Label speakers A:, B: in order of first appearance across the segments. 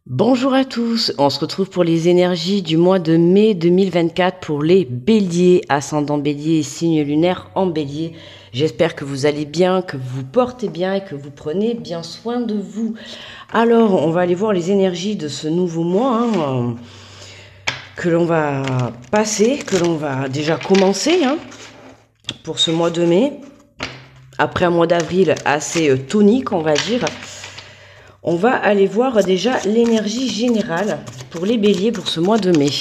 A: Bonjour à tous, on se retrouve pour les énergies du mois de mai 2024 pour les béliers, ascendant bélier et signe lunaire en bélier. J'espère que vous allez bien, que vous portez bien et que vous prenez bien soin de vous. Alors, on va aller voir les énergies de ce nouveau mois que l'on va passer, que l'on va déjà commencer pour ce mois de mai. Après un mois d'avril assez tonique, on va dire. On va aller voir déjà l'énergie générale pour les béliers pour ce mois de mai.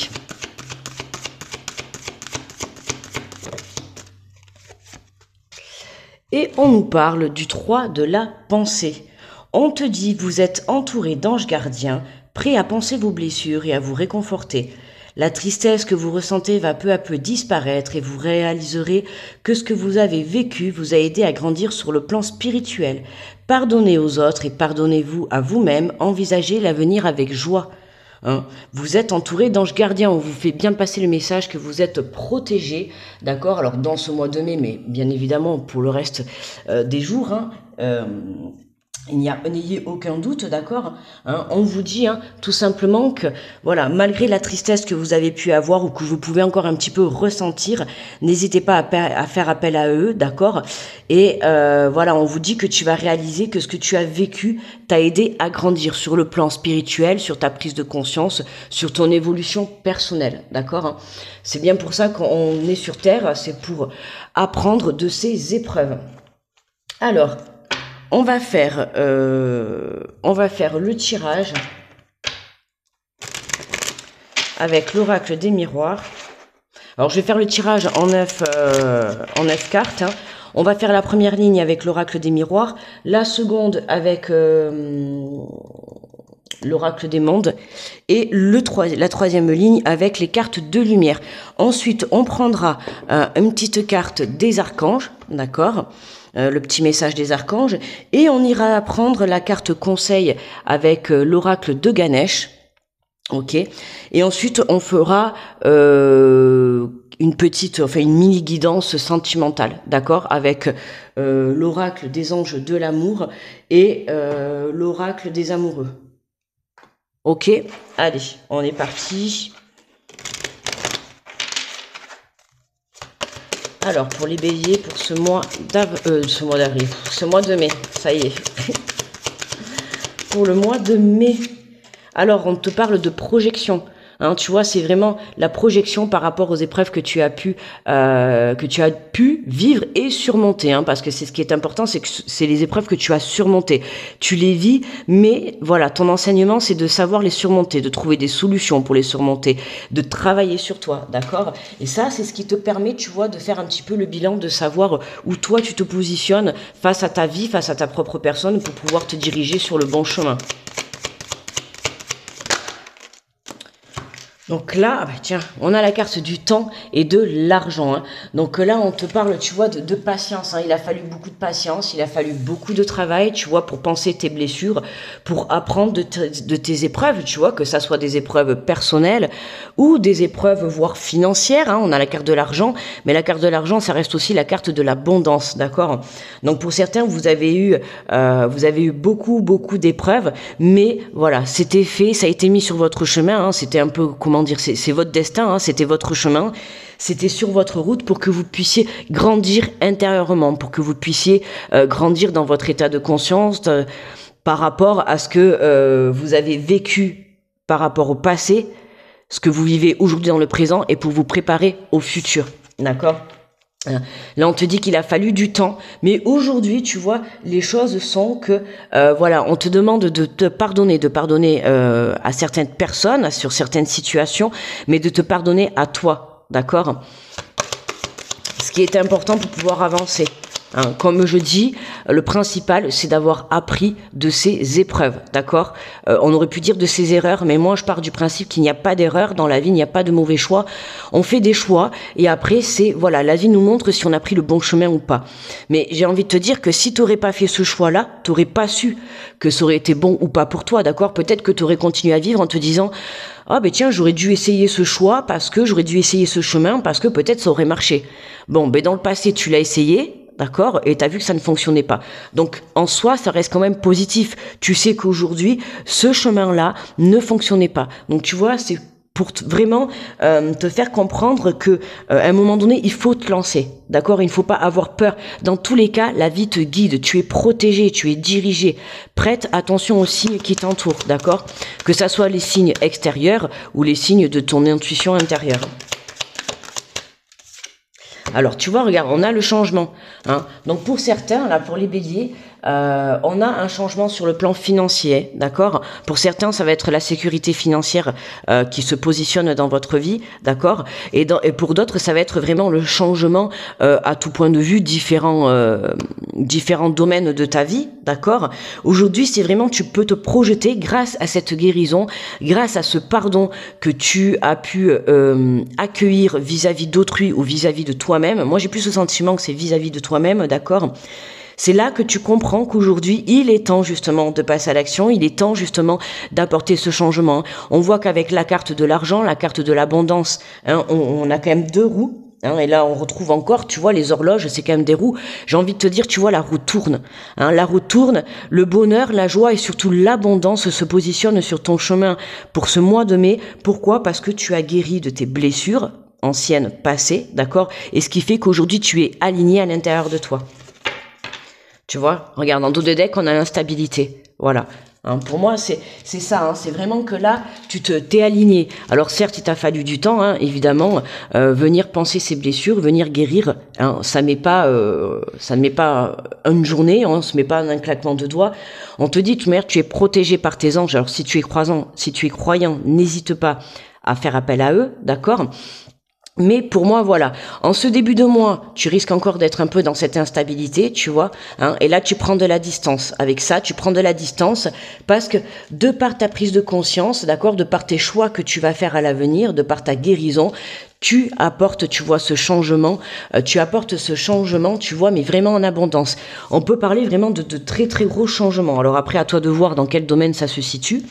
A: Et on nous parle du 3 de la pensée. On te dit, vous êtes entouré d'anges gardiens, prêts à penser vos blessures et à vous réconforter. La tristesse que vous ressentez va peu à peu disparaître et vous réaliserez que ce que vous avez vécu vous a aidé à grandir sur le plan spirituel. Pardonnez aux autres et pardonnez-vous à vous-même, envisagez l'avenir avec joie. Vous êtes entouré d'anges gardiens, on vous fait bien passer le message que vous êtes protégé, d'accord? Alors dans ce mois de mai, mais bien évidemment pour le reste des jours, n'ayez aucun doute, d'accord, on vous dit tout simplement que, voilà, malgré la tristesse que vous avez pu avoir ou que vous pouvez encore un petit peu ressentir, n'hésitez pas à faire appel à eux, d'accord, et voilà, on vous dit que tu vas réaliser que ce que tu as vécu t'a aidé à grandir sur le plan spirituel, sur ta prise de conscience, sur ton évolution personnelle, d'accord. C'est bien pour ça qu'on est sur Terre, c'est pour apprendre de ces épreuves. Alors, on va faire le tirage avec l'oracle des miroirs. Alors, je vais faire le tirage en 9 cartes. On va faire la première ligne avec l'oracle des miroirs, la seconde avec l'oracle des mondes et la troisième ligne avec les cartes de lumière. Ensuite, on prendra une petite carte des archanges, d'accord, le petit message des archanges, et on ira prendre la carte conseil avec l'oracle de Ganesh, ok, et ensuite on fera une mini guidance sentimentale, d'accord, avec l'oracle des anges de l'amour et l'oracle des amoureux. Ok, allez, on est parti. Alors, pour les béliers, pour ce mois de mai, ça y est. Pour le mois de mai. Alors, on te parle de projection. Tu vois, c'est vraiment la projection par rapport aux épreuves que tu as pu vivre et surmonter, parce que c'est ce qui est important, c'est que c'est les épreuves que tu as surmontées. Tu les vis, mais voilà, ton enseignement, c'est de savoir les surmonter, de trouver des solutions pour les surmonter, de travailler sur toi, d'accord? Et ça, c'est ce qui te permet, tu vois, de faire un petit peu le bilan, de savoir où toi tu te positionnes face à ta vie, face à ta propre personne, pour pouvoir te diriger sur le bon chemin. Donc là, tiens, on a la carte du temps et de l'argent. Donc là, on te parle, tu vois, de patience. Il a fallu beaucoup de patience, il a fallu beaucoup de travail, tu vois, pour penser tes blessures, pour apprendre de tes épreuves, tu vois, que ça soit des épreuves personnelles ou des épreuves, voire financières. On a la carte de l'argent, mais la carte de l'argent, ça reste aussi la carte de l'abondance, d'accord? Donc pour certains, vous avez eu beaucoup d'épreuves, mais voilà, c'était fait, ça a été mis sur votre chemin. C'était un peu, comment dire, c'est votre destin, c'était votre chemin, c'était sur votre route pour que vous puissiez grandir intérieurement, pour que vous puissiez grandir dans votre état de conscience par rapport à ce que vous avez vécu par rapport au passé, ce que vous vivez aujourd'hui dans le présent et pour vous préparer au futur, d'accord ? Là, on te dit qu'il a fallu du temps, mais aujourd'hui, tu vois, les choses sont que, voilà, on te demande de te pardonner, à certaines personnes, sur certaines situations, mais de te pardonner à toi, d'accord? Ce qui est important pour pouvoir avancer. Comme je dis, le principal, c'est d'avoir appris de ces épreuves, d'accord? On aurait pu dire de ces erreurs, mais moi, je pars du principe qu'il n'y a pas d'erreur dans la vie, il n'y a pas de mauvais choix. On fait des choix, et après, voilà, la vie nous montre si on a pris le bon chemin ou pas. Mais j'ai envie de te dire que si tu n'aurais pas fait ce choix-là, tu n'aurais pas su que ça aurait été bon ou pas pour toi, d'accord? Peut-être que tu aurais continué à vivre en te disant... Ah ben tiens, j'aurais dû essayer ce choix, parce que j'aurais dû essayer ce chemin, parce que peut-être ça aurait marché. Bon, ben dans le passé, tu l'as essayé, d'accord, et t'as vu que ça ne fonctionnait pas. Donc, en soi, ça reste quand même positif. Tu sais qu'aujourd'hui, ce chemin-là ne fonctionnait pas. Donc, tu vois, c'est pour vraiment te faire comprendre que à un moment donné, il faut te lancer, d'accord. Il ne faut pas avoir peur. Dans tous les cas, la vie te guide. Tu es protégé, tu es dirigé. Prête attention aux signes qui t'entourent, d'accord. Que ça soit les signes extérieurs ou les signes de ton intuition intérieure. Alors, tu vois, regarde, on a le changement. Hein. Donc, pour certains, là, pour les béliers, on a un changement sur le plan financier, d'accord. Pour certains, ça va être la sécurité financière qui se positionne dans votre vie, d'accord. Et pour d'autres, ça va être vraiment le changement à tout point de vue, différents domaines de ta vie, d'accord. Aujourd'hui, c'est vraiment, tu peux te projeter grâce à cette guérison, grâce à ce pardon que tu as pu accueillir vis-à-vis d'autrui ou vis-à-vis de toi-même. Moi, j'ai plus le sentiment que c'est vis-à-vis de toi-même, d'accord. C'est là que tu comprends qu'aujourd'hui, il est temps justement de passer à l'action, il est temps justement d'apporter ce changement. On voit qu'avec la carte de l'argent, la carte de l'abondance, hein, on a quand même 2 roues. Hein, et là, on retrouve encore, tu vois, les horloges, c'est quand même des roues. J'ai envie de te dire, tu vois, la roue tourne. Hein, la roue tourne, le bonheur, la joie et surtout l'abondance se positionnent sur ton chemin pour ce mois de mai. Pourquoi ? Parce que tu as guéri de tes blessures anciennes, passées, d'accord ? Et ce qui fait qu'aujourd'hui, tu es aligné à l'intérieur de toi. Tu vois, regarde, en dos de deck, on a l'instabilité. Voilà. Hein, pour moi, c'est ça. Hein, c'est vraiment que là, t'es aligné. Alors certes, il t'a fallu du temps, hein, évidemment, venir penser ses blessures, venir guérir. Hein, ça ne met pas une journée, on se met pas un claquement de doigts. On te dit, merde, tu es protégé par tes anges. Alors si tu es croyant, n'hésite pas à faire appel à eux, d'accord ? Mais pour moi, voilà, en ce début de mois, tu risques encore d'être un peu dans cette instabilité, tu vois, hein, et là, tu prends de la distance. Avec ça, tu prends de la distance parce que de par ta prise de conscience, d'accord, de par tes choix que tu vas faire à l'avenir, de par ta guérison, tu apportes, tu vois, ce changement, tu vois, mais vraiment en abondance. On peut parler vraiment de très, très gros changements. Alors après, à toi de voir dans quel domaine ça se situe.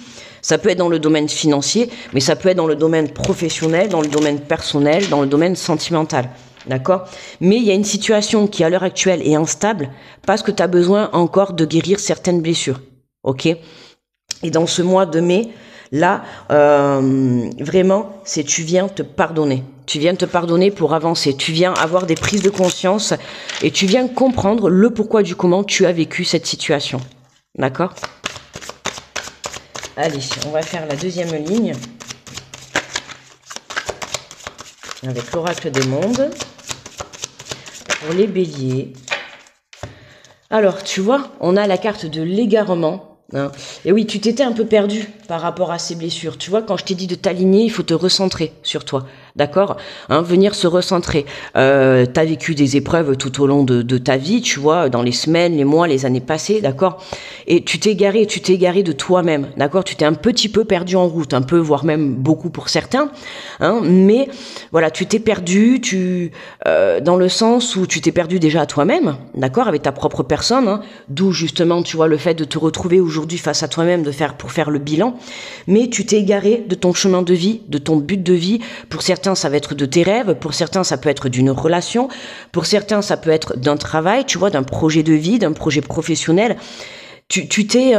A: Ça peut être dans le domaine financier, mais ça peut être dans le domaine professionnel, dans le domaine personnel, dans le domaine sentimental. D'accord ? Mais il y a une situation qui, à l'heure actuelle, est instable parce que tu as besoin encore de guérir certaines blessures. Ok ? Et dans ce mois de mai, là, vraiment, tu viens te pardonner. Tu viens te pardonner pour avancer. Tu viens avoir des prises de conscience et tu viens comprendre le pourquoi du comment tu as vécu cette situation. D'accord ? Allez, on va faire la deuxième ligne avec l'oracle des mondes pour les béliers. Alors, tu vois, on a la carte de l'égarement. Hein. Et oui, tu t'étais un peu perdu par rapport à ces blessures. Tu vois, quand je t'ai dit de t'aligner, il faut te recentrer sur toi. D'accord, hein, venir se recentrer. T'as vécu des épreuves tout au long de ta vie, tu vois, dans les semaines, les mois, les années passées, d'accord. Et tu t'es égaré de toi-même, d'accord. Tu t'es un petit peu perdu en route, un peu, voire même beaucoup pour certains. Hein, mais voilà, tu t'es perdu, dans le sens où tu t'es perdu déjà à toi-même, d'accord, avec ta propre personne. Hein, d'où justement, tu vois, le fait de te retrouver aujourd'hui face à toi-même, pour faire le bilan. Mais tu t'es égaré de ton chemin de vie, de ton but de vie. Pour certains, ça va être de tes rêves, pour certains, ça peut être d'une relation, pour certains, ça peut être d'un travail, tu vois, d'un projet de vie, d'un projet professionnel. Tu t'es,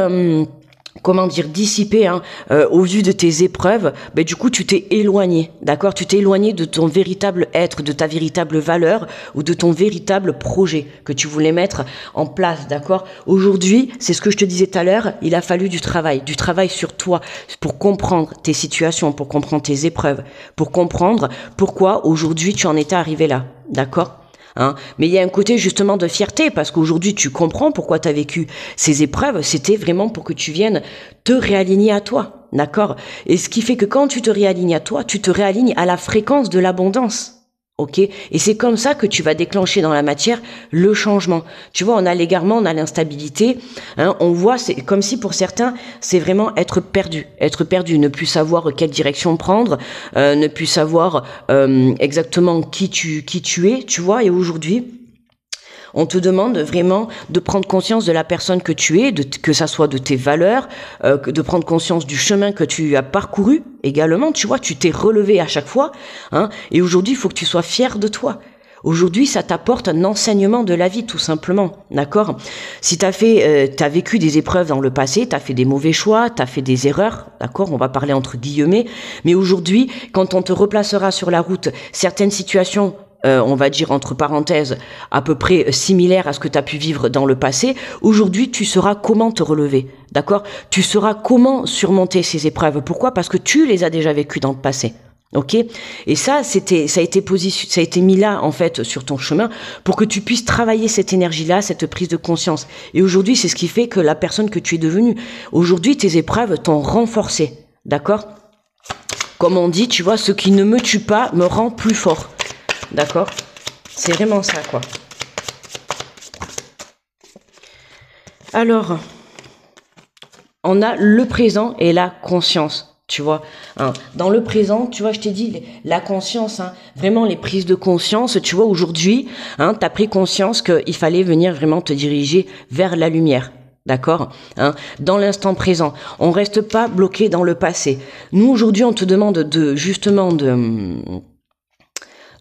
A: dissipé, hein, au vu de tes épreuves, du coup, tu t'es éloigné, d'accord ? Tu t'es éloigné de ton véritable être, de ta véritable valeur ou de ton véritable projet que tu voulais mettre en place, d'accord ? Aujourd'hui, c'est ce que je te disais tout à l'heure, il a fallu du travail sur toi pour comprendre tes situations, pour comprendre tes épreuves, pour comprendre pourquoi aujourd'hui tu en étais arrivé là, d'accord ? Hein, mais il y a un côté justement de fierté parce qu'aujourd'hui tu comprends pourquoi tu as vécu ces épreuves, c'était vraiment pour que tu viennes te réaligner à toi, d'accord ? Et ce qui fait que quand tu te réalignes à toi, tu te réalignes à la fréquence de l'abondance. Ok, et c'est comme ça que tu vas déclencher dans la matière le changement. Tu vois, on a l'égarement, on a l'instabilité. Hein, on voit, c'est comme si pour certains, c'est vraiment être perdu, ne plus savoir quelle direction prendre, ne plus savoir exactement qui tu es. Tu vois, et aujourd'hui, on te demande vraiment de prendre conscience de la personne que tu es, que ça soit de tes valeurs, de prendre conscience du chemin que tu as parcouru également. Tu vois, tu t'es relevé à chaque fois. Hein, et aujourd'hui, il faut que tu sois fier de toi. Aujourd'hui, ça t'apporte un enseignement de la vie, tout simplement, d'accord? Si t'as vécu des épreuves dans le passé, t'as fait des mauvais choix, t'as fait des erreurs, d'accord? On va parler entre guillemets, mais aujourd'hui, quand on te replacera sur la route, certaines situations on va dire entre parenthèses, à peu près similaires à ce que tu as pu vivre dans le passé, aujourd'hui, tu sauras comment te relever, d'accord? Tu sauras comment surmonter ces épreuves. Pourquoi? Parce que tu les as déjà vécues dans le passé. Ok? Et ça a été mis là, en fait, sur ton chemin pour que tu puisses travailler cette énergie-là, cette prise de conscience. Et aujourd'hui, c'est ce qui fait que la personne que tu es devenue. Aujourd'hui, tes épreuves t'ont renforcé. D'accord? Comme on dit, tu vois, ce qui ne me tue pas me rend plus fort. D'accord? C'est vraiment ça, quoi. Alors, on a le présent et la conscience, tu vois. Hein. Dans le présent, tu vois, je t'ai dit, la conscience, hein, vraiment les prises de conscience, tu vois, aujourd'hui, hein, tu as pris conscience qu'il fallait venir vraiment te diriger vers la lumière. D'accord, hein, dans l'instant présent. On reste pas bloqué dans le passé. Nous, aujourd'hui, on te demande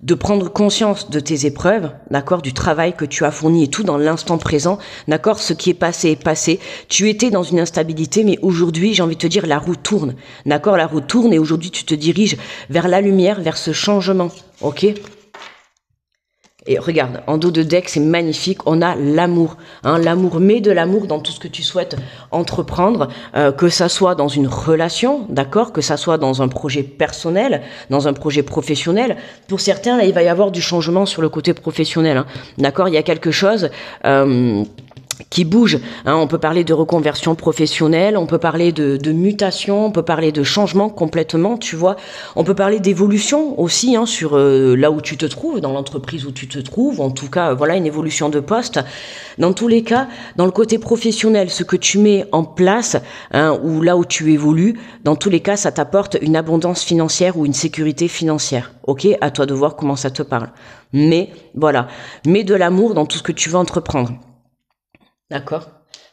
A: de prendre conscience de tes épreuves, d'accord, du travail que tu as fourni et tout dans l'instant présent, d'accord, ce qui est passé est passé. Tu étais dans une instabilité, mais aujourd'hui, j'ai envie de te dire, la roue tourne, d'accord, la roue tourne et aujourd'hui, tu te diriges vers la lumière, vers ce changement, ok? Et regarde, en dos de deck, c'est magnifique, on a l'amour, hein, l'amour, mais de l'amour dans tout ce que tu souhaites entreprendre, que ça soit dans une relation, d'accord, que ça soit dans un projet personnel, dans un projet professionnel. Pour certains, là, il va y avoir du changement sur le côté professionnel, hein, d'accord, il y a quelque chose qui bouge, hein, on peut parler de reconversion professionnelle, on peut parler de mutation, on peut parler de changement complètement, tu vois, on peut parler d'évolution aussi, hein, sur là où tu te trouves, dans l'entreprise où tu te trouves, en tout cas, voilà, une évolution de poste. Dans tous les cas, dans le côté professionnel, ce que tu mets en place, hein, ou là où tu évolues, dans tous les cas, ça t'apporte une abondance financière ou une sécurité financière, ok? À toi de voir comment ça te parle. Mais, voilà, mets de l'amour dans tout ce que tu veux entreprendre. D'accord.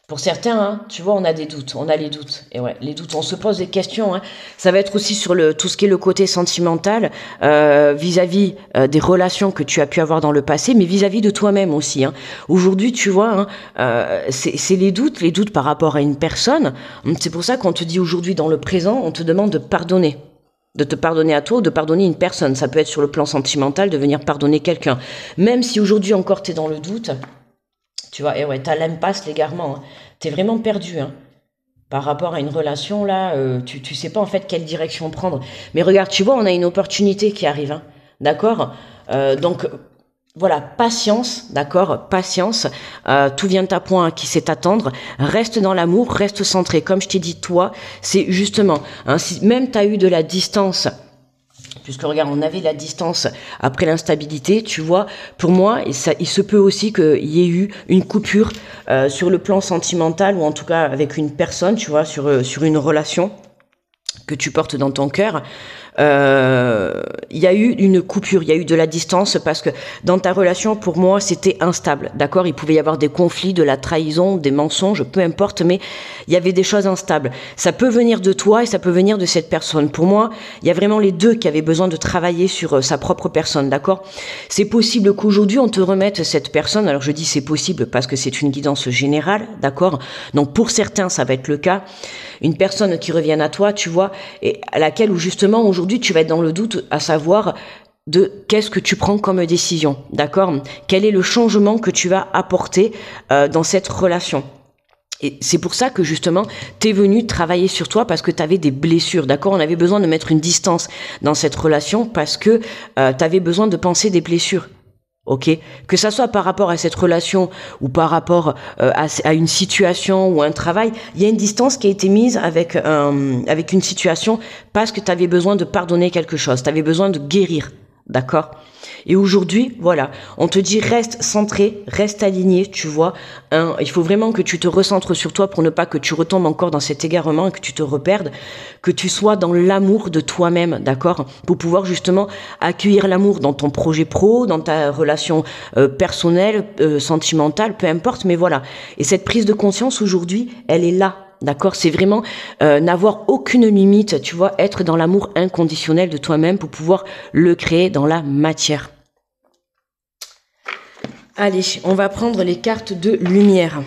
A: Pour certains, hein, tu vois, on a des doutes, on a les doutes. Et ouais, les doutes, on se pose des questions. Hein. Ça va être aussi sur tout ce qui est le côté sentimental, vis-à-vis des relations que tu as pu avoir dans le passé, mais vis-à-vis de toi-même aussi. Hein. Aujourd'hui, tu vois, hein, c'est les doutes par rapport à une personne. C'est pour ça qu'on te dit aujourd'hui, dans le présent, on te demande de pardonner. De te pardonner à toi ou de pardonner une personne. Ça peut être sur le plan sentimental, de venir pardonner quelqu'un. Même si aujourd'hui encore tu es dans le doute, tu vois, et ouais, t'as l'impasse, l'égarement. Hein. T'es vraiment perdu, hein. Par rapport à une relation, là, tu sais pas en fait quelle direction prendre. Mais regarde, tu vois, on a une opportunité qui arrive, hein. D'accord? Donc, voilà, patience, d'accord? Patience. Tout vient à point qui sait t'attendre. Reste dans l'amour, reste centré. Comme je t'ai dit, toi, c'est justement, hein, si même t'as eu de la distance, puisque regarde, on avait la distance après l'instabilité, tu vois, pour moi, il se peut aussi qu'il y ait eu une coupure sur le plan sentimental, ou en tout cas avec une personne, tu vois, sur une relation que tu portes dans ton cœur. Il y a eu une coupure, il y a eu de la distance parce que dans ta relation, pour moi, c'était instable, d'accord? Il pouvait y avoir des conflits, de la trahison, des mensonges, peu importe, mais il y avait des choses instables. Ça peut venir de toi et ça peut venir de cette personne. Pour moi, il y a vraiment les deux qui avaient besoin de travailler sur sa propre personne, d'accord? C'est possible qu'aujourd'hui, on te remette cette personne. Alors, je dis c'est possible parce que c'est une guidance générale, d'accord? Donc, pour certains, ça va être le cas. Une personne qui revienne à toi, tu vois, et à laquelle, où justement, aujourd'hui, tu vas être dans le doute, à savoir de qu'est-ce que tu prends comme décision, d'accord? Quel est le changement que tu vas apporter dans cette relation? Et c'est pour ça que justement, t'es venu travailler sur toi parce que t'avais des blessures, d'accord? On avait besoin de mettre une distance dans cette relation parce que t'avais besoin de penser des blessures. Ok, que ça soit par rapport à cette relation ou par rapport à une situation ou un travail, il y a une distance qui a été mise avec une situation parce que tu avais besoin de pardonner quelque chose, tu avais besoin de guérir, d'accord? Et aujourd'hui, voilà, on te dit reste centré, reste aligné, tu vois. Il faut vraiment que tu te recentres sur toi pour ne pas que tu retombes encore dans cet égarement et que tu te reperdes, que tu sois dans l'amour de toi-même, d'accord? Pour pouvoir justement accueillir l'amour dans ton projet pro, dans ta relation personnelle, sentimentale, peu importe, mais voilà. Et cette prise de conscience aujourd'hui, elle est là. D'accord, c'est vraiment n'avoir aucune limite, tu vois, être dans l'amour inconditionnel de toi-même pour pouvoir le créer dans la matière. Allez, on va prendre les cartes de lumière.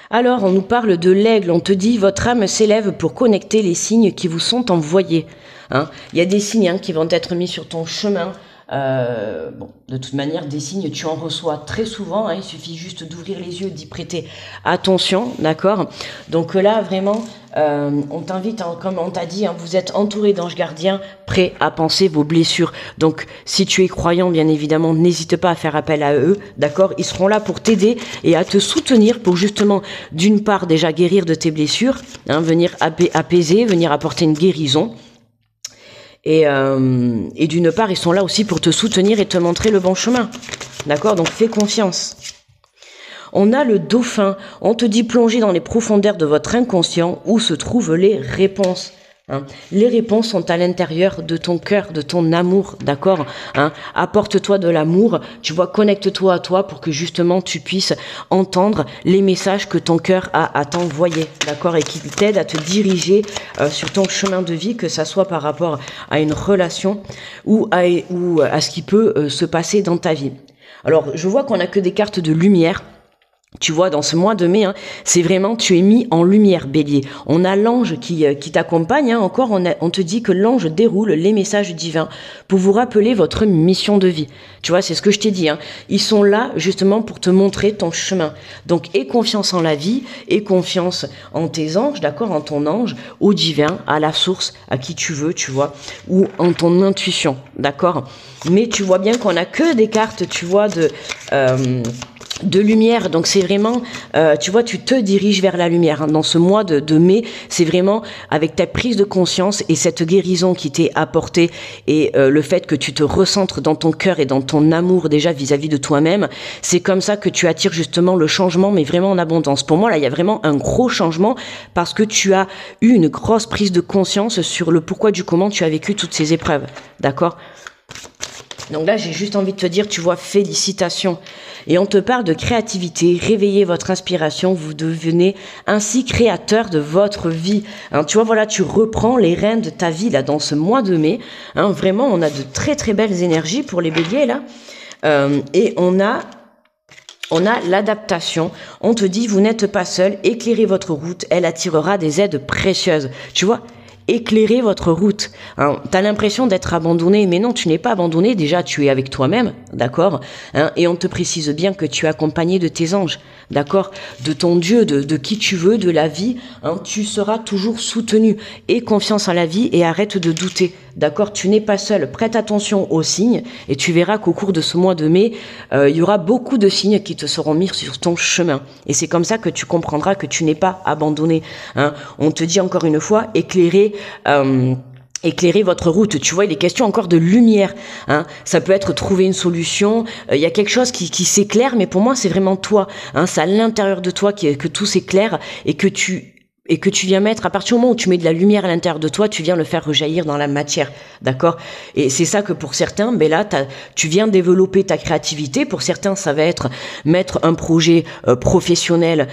A: Alors, on nous parle de l'aigle, on te dit, votre âme s'élève pour connecter les signes qui vous sont envoyés. Hein. Il y a des signes qui vont être mis sur ton chemin. Bon, de toute manière, des signes, tu en reçois très souvent. Hein, il suffit juste d'ouvrir les yeux, d'y prêter attention, d'accord? Donc là, vraiment, on t'invite, hein, comme on t'a dit, hein, vous êtes entouré d'anges gardiens, prêts à panser vos blessures. Donc, si tu es croyant, bien évidemment, n'hésite pas à faire appel à eux, d'accord? Ils seront là pour t'aider et à te soutenir pour justement, d'une part, déjà guérir de tes blessures, hein, venir apaiser, venir apporter une guérison. Et d'une part, ils sont là aussi pour te soutenir et te montrer le bon chemin. D'accord? Donc, fais confiance. On a le dauphin. On te dit plonger dans les profondeurs de votre inconscient où se trouvent les réponses. Hein. Les réponses sont à l'intérieur de ton cœur, de ton amour, d'accord, hein. Apporte-toi de l'amour, tu vois, connecte-toi à toi pour que justement tu puisses entendre les messages que ton cœur a à t'envoyer, d'accord, et qui t'aident à te diriger sur ton chemin de vie, que ça soit par rapport à une relation ou à ce qui peut se passer dans ta vie. Alors, je vois qu'on n'a que des cartes de lumière. Tu vois, dans ce mois de mai, hein, c'est vraiment, tu es mis en lumière, Bélier. On a l'ange qui t'accompagne, hein, encore, on te dit que l'ange déroule les messages divins pour vous rappeler votre mission de vie. Tu vois, c'est ce que je t'ai dit, hein. Ils sont là, justement, pour te montrer ton chemin. Donc, aie confiance en la vie, aie confiance en tes anges, d'accord, en ton ange, au divin, à la source, à qui tu veux, tu vois, ou en ton intuition, d'accord. Mais tu vois bien qu'on n'a que des cartes, tu vois, de lumière, donc c'est vraiment, tu vois, tu te diriges vers la lumière. Hein. Dans ce mois de mai, c'est vraiment avec ta prise de conscience et cette guérison qui t'est apportée et le fait que tu te recentres dans ton cœur et dans ton amour déjà vis-à-vis de toi-même, c'est comme ça que tu attires justement le changement, mais vraiment en abondance. Pour moi, là, il y a vraiment un gros changement parce que tu as eu une grosse prise de conscience sur le pourquoi du comment tu as vécu toutes ces épreuves, d'accord ? Donc là, j'ai juste envie de te dire, tu vois, félicitations. Et on te parle de créativité, réveillez votre inspiration, vous devenez ainsi créateur de votre vie. Hein, tu vois, voilà, tu reprends les rênes de ta vie là dans ce mois de mai. Hein, vraiment, on a de très très belles énergies pour les béliers là. Et on a l'adaptation. On te dit, vous n'êtes pas seul, éclairez votre route, elle attirera des aides précieuses. Tu vois, éclairer votre route. Hein, tu as l'impression d'être abandonné, mais non, tu n'es pas abandonné. Déjà, tu es avec toi-même, d'accord, hein, et on te précise bien que tu es accompagné de tes anges, d'accord, de ton Dieu, de qui tu veux, de la vie. Hein, tu seras toujours soutenu. Aie confiance en la vie et arrête de douter, d'accord. Tu n'es pas seul. Prête attention aux signes et tu verras qu'au cours de ce mois de mai, il y aura beaucoup de signes qui te seront mis sur ton chemin. Et c'est comme ça que tu comprendras que tu n'es pas abandonné. Hein. On te dit encore une fois, éclairer votre route. Tu vois, il est question encore de lumière. Hein. Ça peut être trouver une solution. Il y a quelque chose qui s'éclaire, mais pour moi, c'est vraiment toi. Hein. C'est à l'intérieur de toi que tout s'éclaire et que tu viens mettre, à partir du moment où tu mets de la lumière à l'intérieur de toi, tu viens le faire rejaillir dans la matière, d'accord? Et c'est ça que pour certains, ben là, tu viens développer ta créativité. Pour certains, ça va être mettre un projet professionnel,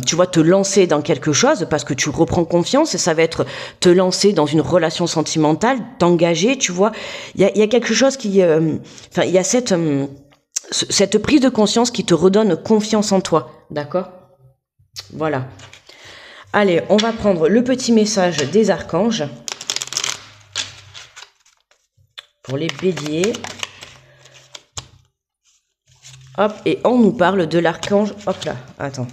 A: tu vois, te lancer dans quelque chose parce que tu reprends confiance, et ça va être te lancer dans une relation sentimentale, t'engager, tu vois. Il y a quelque chose qui... il y a cette prise de conscience qui te redonne confiance en toi, d'accord? Voilà. Allez, on va prendre le petit message des archanges pour les béliers. Hop, et on nous parle de l'archange... Hop là, attends,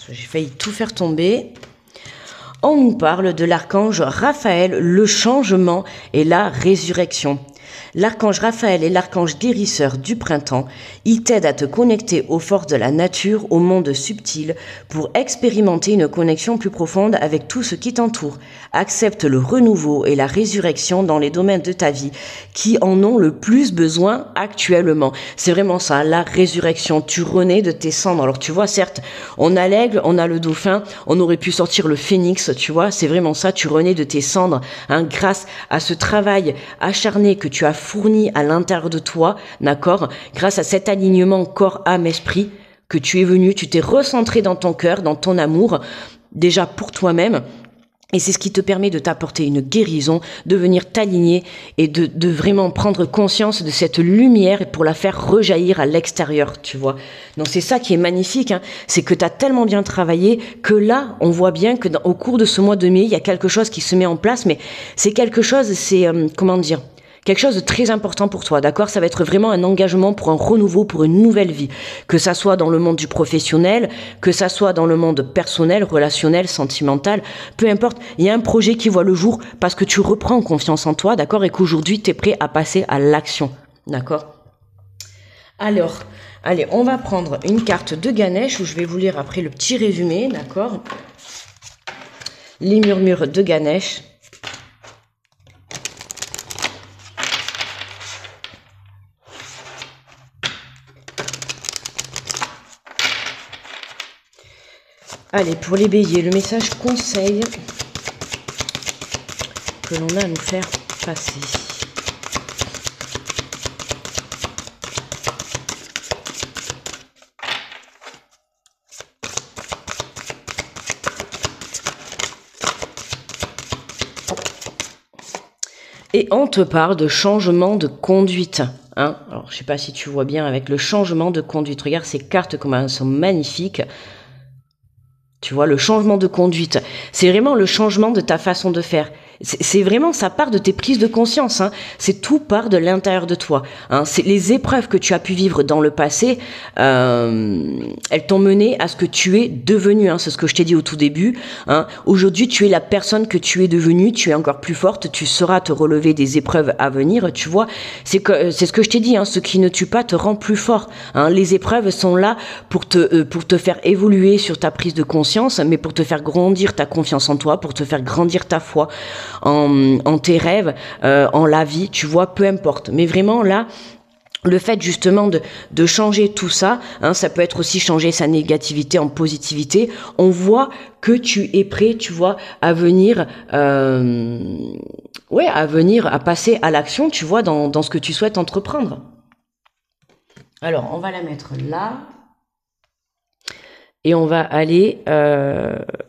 A: j'ai failli tout faire tomber. On nous parle de l'archange Raphaël, le changement et la résurrection. L'archange Raphaël est l'archange guérisseur du printemps. Il t'aide à te connecter aux forces de la nature, au monde subtil, pour expérimenter une connexion plus profonde avec tout ce qui t'entoure. Accepte le renouveau et la résurrection dans les domaines de ta vie qui en ont le plus besoin actuellement. C'est vraiment ça, la résurrection. Tu renais de tes cendres. Alors tu vois, certes, on a l'aigle, on a le dauphin, on aurait pu sortir le phénix, tu vois, c'est vraiment ça, tu renais de tes cendres, hein, grâce à ce travail acharné que tu as fourni à l'intérieur de toi, d'accord, grâce à cet alignement corps, âme, esprit, que tu es venu, tu t'es recentré dans ton cœur, dans ton amour, déjà pour toi-même. Et c'est ce qui te permet de t'apporter une guérison, de venir t'aligner et de vraiment prendre conscience de cette lumière pour la faire rejaillir à l'extérieur, tu vois. Donc c'est ça qui est magnifique, hein. C'est que tu as tellement bien travaillé que là, on voit bien que au cours de ce mois de mai, il y a quelque chose qui se met en place, mais c'est quelque chose, c'est, comment dire, quelque chose de très important pour toi, d'accord? Ça va être vraiment un engagement pour un renouveau, pour une nouvelle vie. Que ça soit dans le monde du professionnel, que ça soit dans le monde personnel, relationnel, sentimental, peu importe. Il y a un projet qui voit le jour parce que tu reprends confiance en toi, d'accord? Et qu'aujourd'hui, tu es prêt à passer à l'action, d'accord? Alors, allez, on va prendre une carte de Ganesh où je vais vous lire après le petit résumé, d'accord? Les murmures de Ganesh. Allez, pour les béliers, le message conseil que l'on a à nous faire passer. Et on te parle de changement de conduite. Hein, alors, je ne sais pas si tu vois bien avec le changement de conduite. Regarde ces cartes comme elles sont magnifiques. Tu vois, le changement de conduite, c'est vraiment le changement de ta façon de faire. C'est vraiment, ça part de tes prises de conscience, hein. C'est tout part de l'intérieur de toi, hein. C'est les épreuves que tu as pu vivre dans le passé, elles t'ont mené à ce que tu es devenu, hein. C'est ce que je t'ai dit au tout début, hein. Aujourd'hui, tu es la personne que tu es devenue, tu es encore plus forte, tu sauras te relever des épreuves à venir, tu vois. C'est ce que je t'ai dit, hein. Ce qui ne tue pas te rend plus fort, hein. Les épreuves sont là pour te faire évoluer sur ta prise de conscience, mais pour te faire grandir ta confiance en toi, pour te faire grandir ta foi en tes rêves, en la vie, tu vois, peu importe. Mais vraiment là, le fait justement de changer tout ça, hein, ça peut être aussi changer sa négativité en positivité. On voit que tu es prêt, tu vois, à venir, à passer à l'action, tu vois, dans ce que tu souhaites entreprendre. Alors, on va la mettre là. Et on va aller...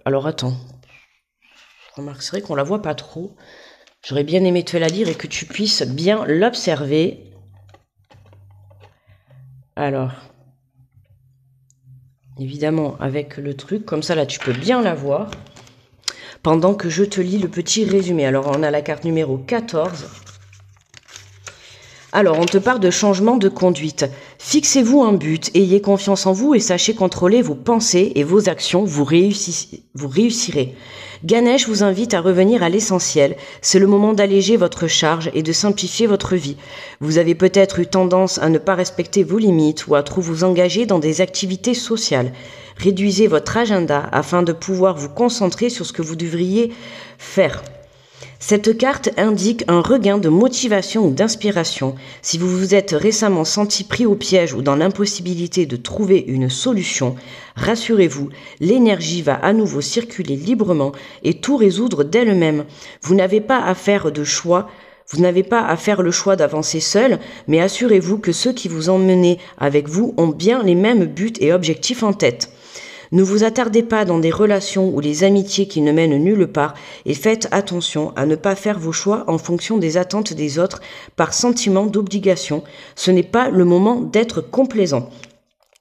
A: alors, attends. Remarque, c'est vrai qu'on la voit pas trop. J'aurais bien aimé te la lire et que tu puisses bien l'observer. Alors, évidemment, avec le truc, comme ça, là, tu peux bien la voir. Pendant que je te lis le petit résumé. Alors, on a la carte numéro 14. Alors, on te parle de changement de conduite. Fixez-vous un but, ayez confiance en vous et sachez contrôler vos pensées et vos actions, vous réussirez. Ganesh vous invite à revenir à l'essentiel. C'est le moment d'alléger votre charge et de simplifier votre vie. Vous avez peut-être eu tendance à ne pas respecter vos limites ou à trop vous engager dans des activités sociales. Réduisez votre agenda afin de pouvoir vous concentrer sur ce que vous devriez faire. Cette carte indique un regain de motivation ou d'inspiration. Si vous vous êtes récemment senti pris au piège ou dans l'impossibilité de trouver une solution, rassurez-vous, l'énergie va à nouveau circuler librement et tout résoudre d'elle-même. Vous n'avez pas à faire de choix. Vous n'avez pas à faire le choix d'avancer seul, mais assurez-vous que ceux qui vous emmenent avec vous ont bien les mêmes buts et objectifs en tête. Ne vous attardez pas dans des relations ou les amitiés qui ne mènent nulle part et faites attention à ne pas faire vos choix en fonction des attentes des autres par sentiment d'obligation. Ce n'est pas le moment d'être complaisant.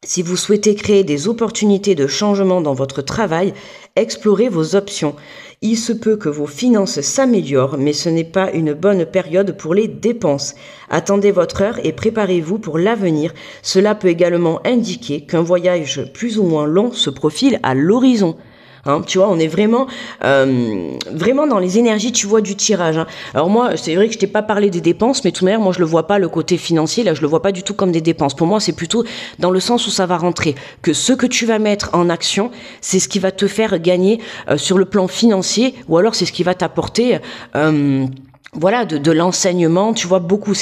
A: Si vous souhaitez créer des opportunités de changement dans votre travail, explorez vos options. Il se peut que vos finances s'améliorent, mais ce n'est pas une bonne période pour les dépenses. Attendez votre heure et préparez-vous pour l'avenir. Cela peut également indiquer qu'un voyage plus ou moins long se profile à l'horizon. Hein, tu vois, on est vraiment dans les énergies, tu vois, du tirage. Hein. Alors moi, c'est vrai que je t'ai pas parlé des dépenses, mais de toute manière, moi, je le vois pas, le côté financier, là, je le vois pas du tout comme des dépenses. Pour moi, c'est plutôt dans le sens où ça va rentrer. Que ce que tu vas mettre en action, c'est ce qui va te faire gagner sur le plan financier, ou alors c'est ce qui va t'apporter... voilà, de l'enseignement, tu vois, beaucoup.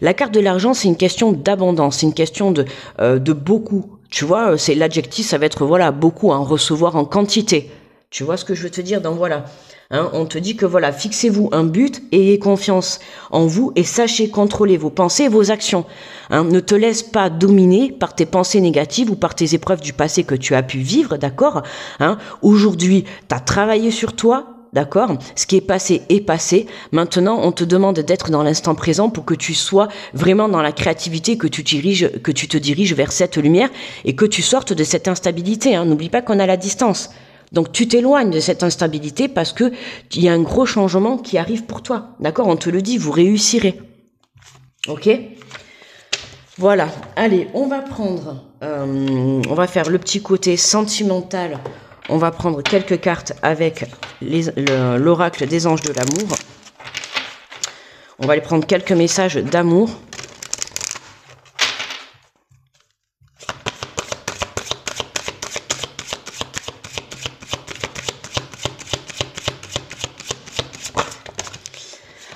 A: La carte de l'argent, c'est une question d'abondance, c'est une question de beaucoup. Tu vois, l'adjectif, ça va être, voilà, beaucoup, en recevoir en quantité. Tu vois ce que je veux te dire? Donc voilà, Hein, on te dit que voilà, fixez-vous un but, ayez confiance en vous et sachez contrôler vos pensées et vos actions. Hein, ne te laisse pas dominer par tes pensées négatives ou par tes épreuves du passé que tu as pu vivre, d'accord? Hein, aujourd'hui, tu as travaillé sur toi. D'accord? Ce qui est passé est passé. Maintenant, on te demande d'être dans l'instant présent pour que tu sois vraiment dans la créativité, que tu te diriges vers cette lumière et que tu sortes de cette instabilité. Hein. N'oublie pas qu'on a la distance. Donc, tu t'éloignes de cette instabilité parce que il y a un gros changement qui arrive pour toi. D'accord? On te le dit, vous réussirez. Ok? Voilà. Allez, on va faire le petit côté sentimental. On va prendre quelques cartes avec l'oracle des anges de l'amour. On va aller prendre quelques messages d'amour.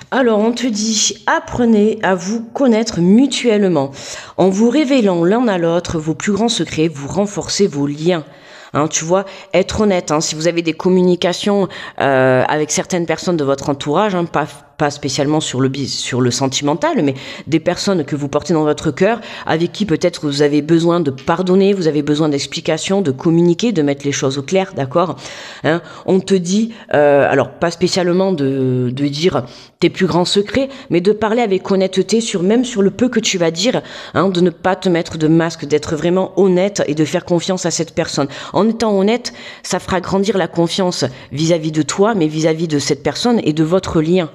A: Alors, on te dit, apprenez à vous connaître mutuellement. En vous révélant l'un à l'autre vos plus grands secrets, vous renforcez vos liens. Hein, tu vois, être honnête, hein, si vous avez des communications avec certaines personnes de votre entourage, hein, pas spécialement sur le sentimental, mais des personnes que vous portez dans votre cœur, avec qui peut-être vous avez besoin de pardonner, vous avez besoin d'explications, de communiquer, de mettre les choses au clair, d'accord? Hein, on te dit, alors pas spécialement de dire tes plus grands secrets, mais de parler avec honnêteté même sur le peu que tu vas dire, hein, de ne pas te mettre de masque, d'être vraiment honnête et de faire confiance à cette personne. En étant honnête, ça fera grandir la confiance vis-à-vis de toi, mais vis-à-vis de cette personne et de votre lien.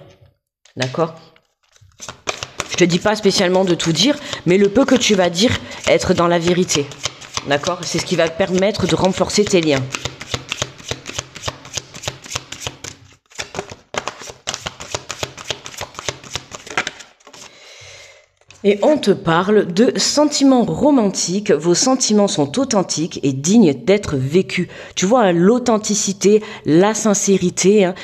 A: D'accord? Je te dis pas spécialement de tout dire, mais le peu que tu vas dire, être dans la vérité. D'accord? C'est ce qui va te permettre de renforcer tes liens. Et on te parle de sentiments romantiques. Vos sentiments sont authentiques et dignes d'être vécus. Tu vois, l'authenticité, la sincérité. Hein,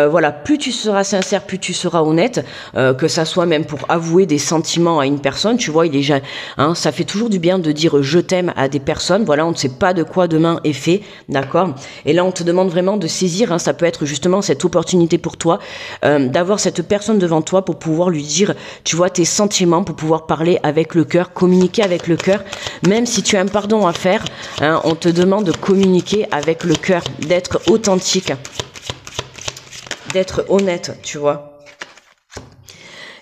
A: voilà, plus tu seras sincère, plus tu seras honnête. Que ça soit même pour avouer des sentiments à une personne. Tu vois, ça fait toujours du bien de dire je t'aime à des personnes. Voilà, on ne sait pas de quoi demain est fait. D'accord? Et là, on te demande vraiment de saisir. Hein, ça peut être justement cette opportunité pour toi d'avoir cette personne devant toi pour pouvoir lui dire, tu vois, tes sentiments, pour pouvoir parler avec le cœur, communiquer avec le cœur. Même si tu as un pardon à faire, hein, on te demande de communiquer avec le cœur, d'être authentique, d'être honnête, tu vois.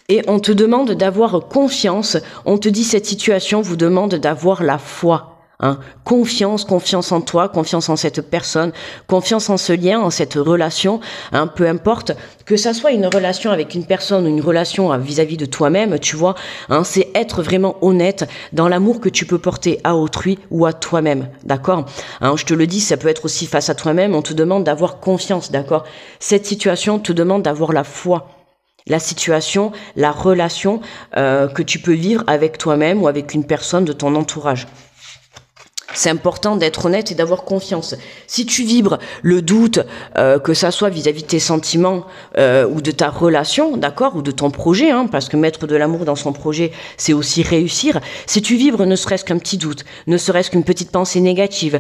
A: Et on te demande d'avoir confiance. On te dit cette situation vous demande d'avoir la foi. Hein. Confiance en toi, confiance en cette personne, confiance en ce lien, en cette relation, hein, peu importe, que ça soit une relation avec une personne ou une relation vis-à-vis de toi-même, tu vois, hein, c'est être vraiment honnête dans l'amour que tu peux porter à autrui ou à toi-même, d'accord? Hein, je te le dis, ça peut être aussi face à toi-même, on te demande d'avoir confiance, d'accord? Cette situation te demande d'avoir la foi. La situation, la relation que tu peux vivre avec toi-même ou avec une personne de ton entourage. C'est important d'être honnête et d'avoir confiance. Si tu vibres le doute, que ça soit vis-à-vis de tes sentiments ou de ta relation, d'accord, ou de ton projet, hein, parce que mettre de l'amour dans son projet, c'est aussi réussir. Si tu vibres ne serait-ce qu'un petit doute, ne serait-ce qu'une petite pensée négative,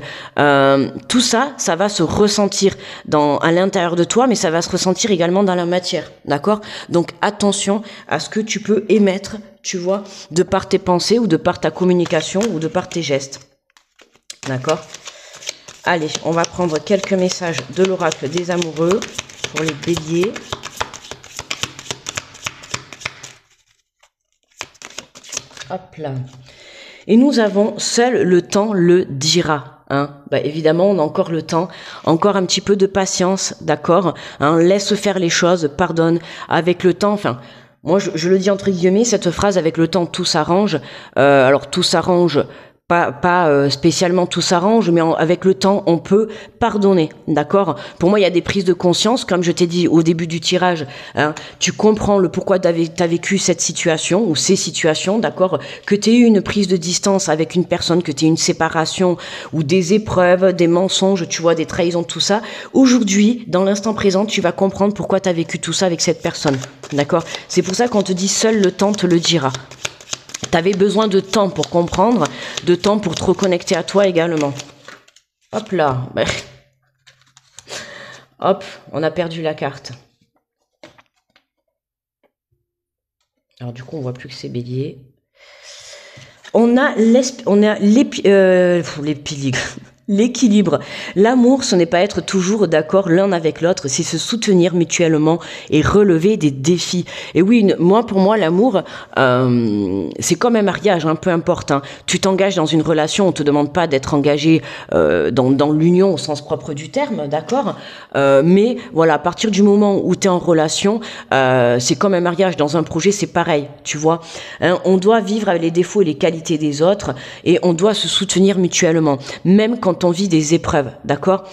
A: tout ça, ça va se ressentir à l'intérieur de toi, mais ça va se ressentir également dans la matière, d'accord? Donc attention à ce que tu peux émettre, tu vois, de par tes pensées ou de par ta communication ou de par tes gestes. D'accord? Allez, on va prendre quelques messages de l'oracle des amoureux pour les béliers. Hop là. Et nous avons seul le temps le dira. Hein. Bah, évidemment, on a encore le temps, encore un petit peu de patience, d'accord, hein, laisse faire les choses, pardonne avec le temps, enfin... Moi, je le dis entre guillemets, cette phrase, avec le temps, tout s'arrange. Alors, tout s'arrange... Pas spécialement tout s'arrange, mais avec le temps, on peut pardonner, d'accord? Pour moi, il y a des prises de conscience, comme je t'ai dit au début du tirage, hein, tu comprends le pourquoi t'as vécu cette situation ou ces situations, d'accord? Que t'aies eu une prise de distance avec une personne, que t'aies eu une séparation ou des épreuves, des mensonges, tu vois, des trahisons, tout ça. Aujourd'hui, dans l'instant présent, tu vas comprendre pourquoi t'as vécu tout ça avec cette personne, d'accord? C'est pour ça qu'on te dit seul le temps te le dira. T'avais besoin de temps pour comprendre, de temps pour te reconnecter à toi également. Hop là. Hop, on a perdu la carte. Alors du coup, on voit plus que c'est bélier. On a l'équilibre. L'amour, ce n'est pas être toujours d'accord l'un avec l'autre, c'est se soutenir mutuellement et relever des défis. Et oui, pour moi, l'amour, c'est comme un mariage, peu importe. Tu t'engages dans une relation, on te demande pas d'être engagé dans l'union au sens propre du terme, d'accord, mais voilà, à partir du moment où tu es en relation, c'est comme un mariage. Dans un projet, c'est pareil, tu vois. On doit vivre avec les défauts et les qualités des autres et on doit se soutenir mutuellement, même quand on vit des épreuves, d'accord,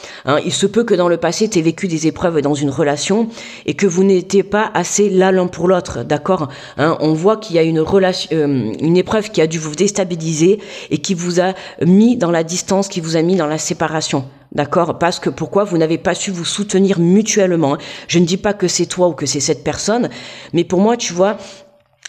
A: il se peut que dans le passé, tu aies vécu des épreuves dans une relation et que vous n'étiez pas assez là l'un pour l'autre, d'accord, on voit qu'il y a une relation, une épreuve qui a dû vous déstabiliser et qui vous a mis dans la distance, qui vous a mis dans la séparation. D'accord? Parce que pourquoi vous n'avez pas su vous soutenir mutuellement. Je ne dis pas que c'est toi ou que c'est cette personne, mais pour moi, tu vois,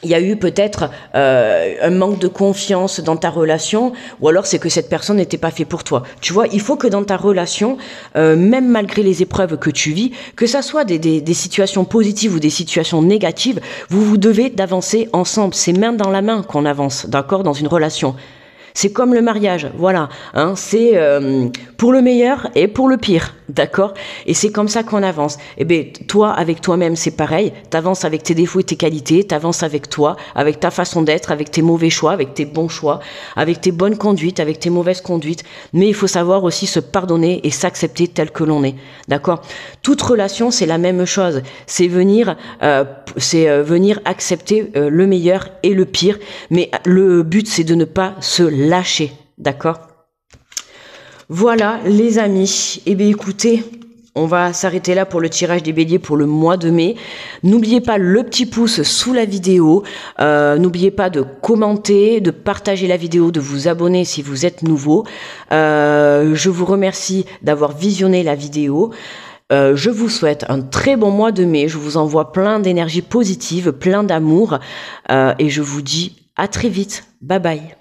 A: il y a eu peut-être un manque de confiance dans ta relation, ou alors c'est que cette personne n'était pas faite pour toi. Tu vois, il faut que dans ta relation, même malgré les épreuves que tu vis, que ça soit des situations positives ou des situations négatives, vous devez d'avancer ensemble. C'est main dans la main qu'on avance, d'accord, dans une relation. C'est comme le mariage, voilà, c'est pour le meilleur et pour le pire, d'accord? Et c'est comme ça qu'on avance. Eh bien, toi, avec toi-même, c'est pareil. T'avances avec tes défauts et tes qualités, t'avances avec toi, avec ta façon d'être, avec tes mauvais choix, avec tes bons choix, avec tes bonnes conduites, avec tes mauvaises conduites. Mais il faut savoir aussi se pardonner et s'accepter tel que l'on est, d'accord? Toute relation, c'est la même chose. C'est venir accepter le meilleur et le pire. Mais le but, c'est de ne pas se lâcher, d'accord? Voilà les amis, eh bien écoutez, on va s'arrêter là pour le tirage des béliers pour le mois de mai. N'oubliez pas le petit pouce sous la vidéo, n'oubliez pas de commenter, de partager la vidéo, de vous abonner si vous êtes nouveau. Je vous remercie d'avoir visionné la vidéo. Je vous souhaite un très bon mois de mai, je vous envoie plein d'énergie positive, plein d'amour et je vous dis à très vite, bye bye.